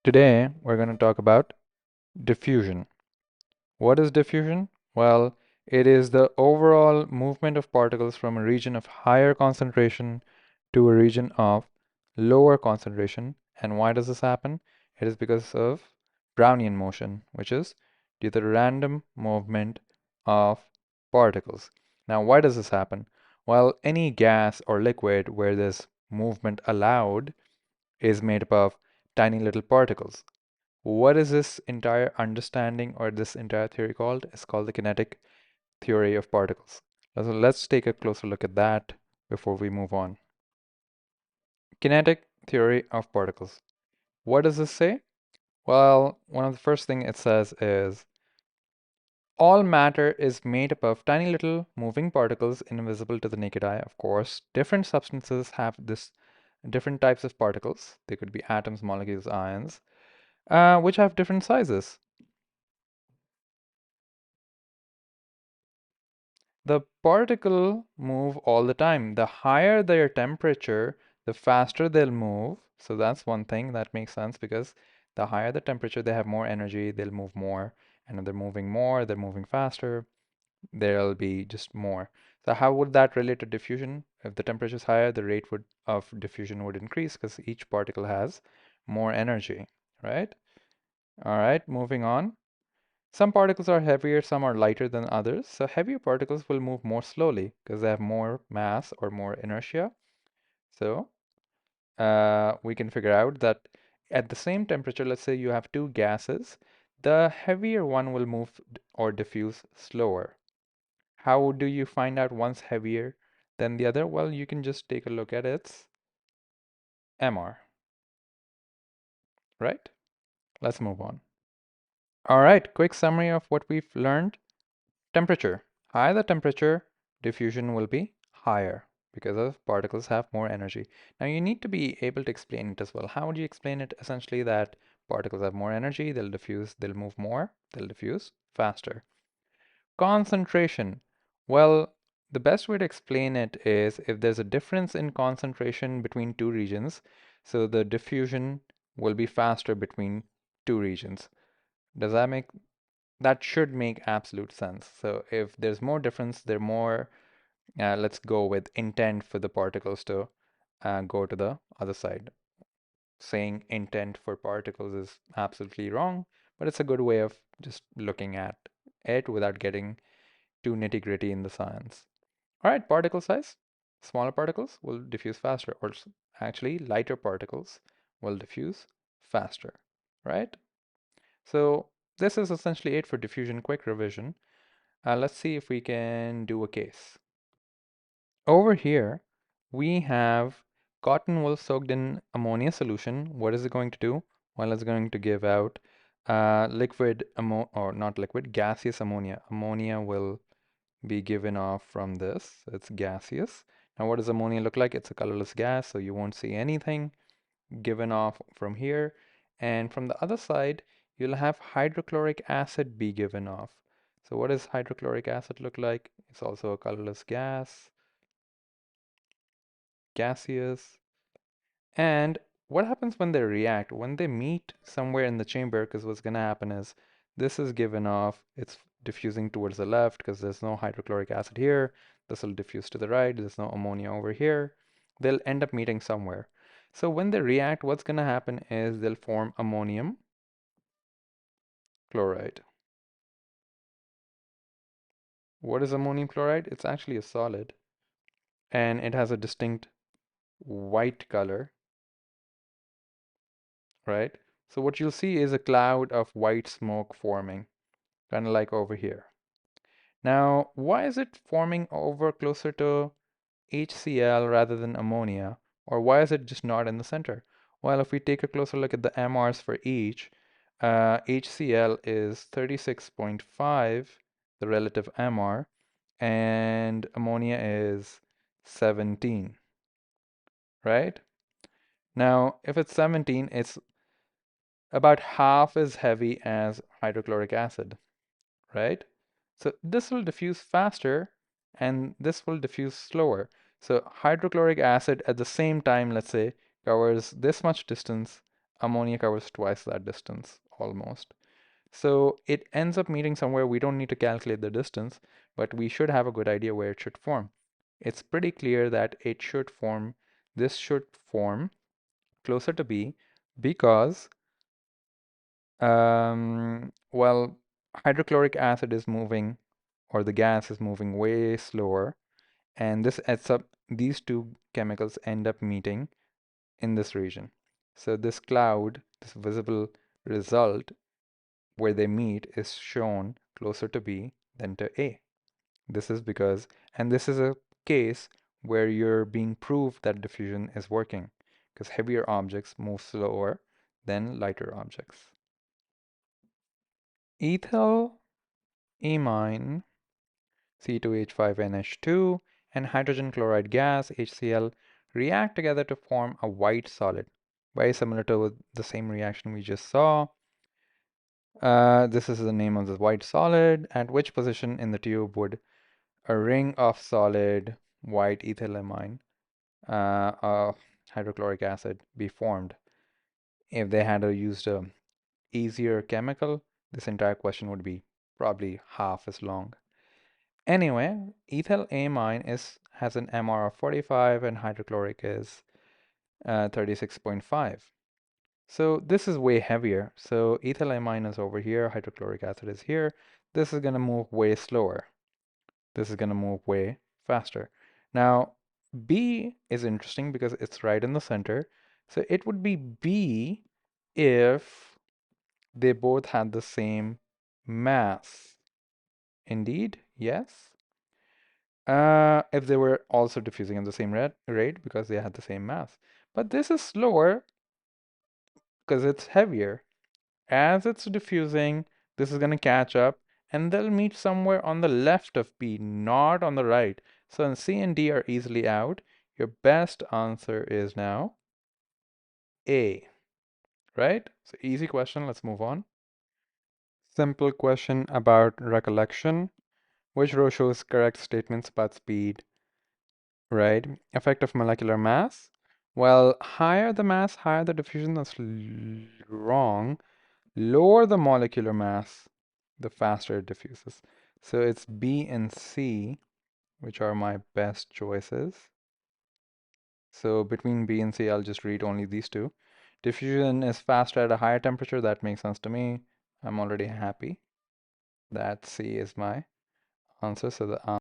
Today, we're going to talk about diffusion. What is diffusion? Well, it is the overall movement of particles from a region of higher concentration to a region of lower concentration. And why does this happen? It is because of Brownian motion, which is due to the random movement of particles. Now, why does this happen? Well, any gas or liquid where there's movement allowed is made up of tiny little particles. What is this entire understanding or this entire theory called? It's called the kinetic theory of particles. So let's take a closer look at that before we move on. Kinetic theory of particles. What does this say? Well, one of the first thing it says is all matter is made up of tiny little moving particles invisible to the naked eye. Of course, different substances have this different types of particles. They could be atoms, molecules, ions, which have different sizes. The particle move all the time. The higher their temperature, the faster they'll move. So that's one thing that makes sense because the higher the temperature, they have more energy, they'll move more. And if they're moving more, they're moving faster, there'll be just more. So how would that relate to diffusion? If the temperature is higher, the rate of diffusion would increase because each particle has more energy, right? All right, moving on. Some particles are heavier, some are lighter than others. So heavier particles will move more slowly because they have more mass or more inertia. So we can figure out that at the same temperature, let's say you have two gases, the heavier one will move or diffuse slower. How do you find out one's heavier than the other? Well, you can just take a look at its MR, right? Let's move on. All right, quick summary of what we've learned. Temperature. Higher the temperature, diffusion will be higher because of particles have more energy. Now you need to be able to explain it as well. How would you explain it? Essentially that particles have more energy, they'll diffuse, they'll move more, they'll diffuse faster. Concentration. Well, the best way to explain it is if there's a difference in concentration between two regions, so the diffusion will be faster between two regions. Does that should make absolute sense. So if there's more difference, there more, let's go with intent for the particles to go to the other side. Saying intent for particles is absolutely wrong, but it's a good way of just looking at it without getting too nitty-gritty in the science. All right, particle size. Smaller particles will diffuse faster, or actually lighter particles will diffuse faster, right? So this is essentially it for diffusion quick revision. Let's see if we can do a case. Over here, we have cotton wool soaked in ammonia solution. What is it going to do? Well, it's going to give out or not liquid, gaseous ammonia. Ammonia will be given off from this. It's gaseous. Now, what does ammonia look like? It's a colorless gas, so you won't see anything given off from here. And from the other side, you'll have hydrochloric acid be given off. So what does hydrochloric acid look like? It's also a colorless gas, gaseous. And what happens when they react? When they meet somewhere in the chamber, because what's going to happen is this is given off, it's diffusing towards the left because there's no hydrochloric acid here. This will diffuse to the right, there's no ammonia over here. They'll end up meeting somewhere. So when they react, what's going to happen is they'll form ammonium chloride. What is ammonium chloride? It's actually a solid and it has a distinct white color, right? So what you'll see is a cloud of white smoke forming, kind of like over here. Now, why is it forming over closer to HCl rather than ammonia? Or why is it just not in the center? Well, if we take a closer look at the MRs for each, HCl is 36.5, the relative MR, and ammonia is 17, right? Now, if it's 17, it's about half as heavy as hydrochloric acid, right? So this will diffuse faster and this will diffuse slower. So hydrochloric acid at the same time, let's say, covers this much distance ammonia covers twice that distance almost. So it ends up meeting somewhere. We don't need to calculate the distance, but we should have a good idea where it should form. It's pretty clear that this should form closer to B because, well, hydrochloric acid is moving, or the gas is moving way slower, and these two chemicals end up meeting in this region. So this cloud, this visible result where they meet is shown closer to B than to A. This is because, and this is a case where you're being proved that diffusion is working because heavier objects move slower than lighter objects. Ethyl amine C2H5NH2 and hydrogen chloride gas HCl react together to form a white solid, very similar to the same reaction we just saw. This is the name of the white solid. At which position in the tube would a ring of solid white ethylamine hydrochloric acid be formed? If they had used a easier chemical, this entire question would be probably half as long. Anyway, ethyl amine has an MR of 45 and hydrochloric is 36.5. So this is way heavier. So ethyl amine is over here, hydrochloric acid is here. This is going to move way slower. This is going to move way faster. Now, B is interesting because it's right in the center. So it would be B if they both had the same mass. Indeed, yes. If they were also diffusing at the same rate because they had the same mass. But this is slower because it's heavier. As it's diffusing, this is going to catch up and they'll meet somewhere on the left of B, not on the right. So C and D are easily out. Your best answer is now A, right? So easy question. Let's move on. Simple question about recollection. Which row shows correct statements about speed? Right? Effect of molecular mass. Well, higher the mass, higher the diffusion. That's wrong. Lower the molecular mass, the faster it diffuses. So it's B and C, which are my best choices. So between B and C, I'll just read only these two. Diffusion is faster at a higher temperature. That makes sense to me. I'm already happy that C is my answer. So the